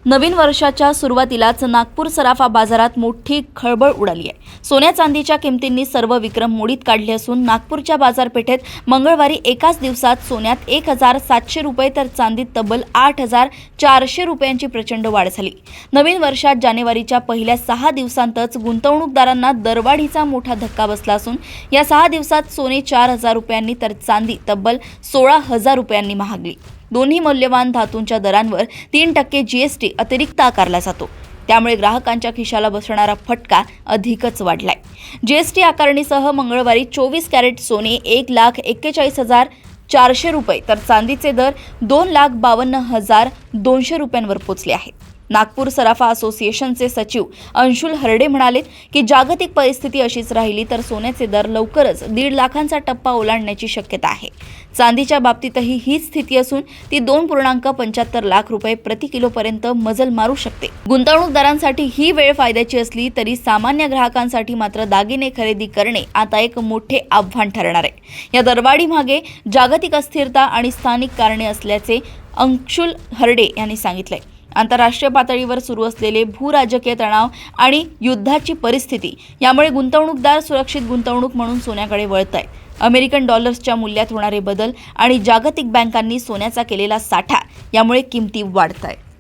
नवीन वर्षाच्या सुरुवातीलाच नागपूर सराफा बाजारात मोठी खळबळ उडाली आहे। सोन्या चांदीच्या किमतींनी सर्व विक्रम मोडीत काढले असून नागपूरच्या बाजारपेठेत मंगळवारी एकाच दिवसात सोन्यात 1,700 रुपये तर चांदीत तब्बल 8,400 रुपयांची प्रचंड वाढ झाली। नवीन वर्षात जानेवारीच्या पहिल्या 6 दिवसांतच गुंतवणूकदारांना दरवाढीचा मोठा धक्का बसला असून या 6 दिवसात सोने 4,000 रुपयांनी तर चांदी तब्बल 16,000 रुपयांनी महागली। दोन्ही मौल्यवान धातूंच्या दरांवर 3% जीएसटी अतिरिक्त आकारला जातो। त्यामुळे ग्राहकांच्या खिशाला बसणारा फटका अधिकच वाढलाय। जीएसटी आकारणीसह मंगळवारी 24 कॅरेट सोने 1,41,400 रुपये तर चांदीचे दर 2,52,200 रुपयांवर पोहोचले आहेत। नागपूर सराफा असोसिएशनचे सचिव अंशुल हरडे म्हणाले की जागतिक परिस्थिती अशीच राहिली तर सोन्याचे दर लवकरच 1.5 लाखांचा टप्पा ओलांडण्याची शक्यता आहे। चांदीच्या बाबतीतही हीच स्थिती असून ती 2.75 लाख रुपये प्रति किलोपर्यंत मजल मारू शकते। गुंतवणूकदारांसाठी ही वेळ फायद्याची असली तरी सामान्य ग्राहकांसाठी मात्र दागिने खरेदी करणे आता एक मोठे आव्हान ठरणार आहे। या दरवाढीमागे जागतिक अस्थिरता आणि स्थानिक कारणे असल्याचे अंशुल हरडे यांनी सांगितले। आंतरराष्ट्रीय पातळीवर सुरू असलेले भूराजकीय तणाव आणि युद्धाची परिस्थिती यामुळे गुंतवणूकदार सुरक्षित गुंतवणूक म्हणून सोन्याकडे वळत आहेत। अमेरिकन डॉलर्सच्या मूल्यात होणारे बदल आणि जागतिक बँकांनी सोन्याचा केलेला साठा यामुळे किमती वाढत आहेत।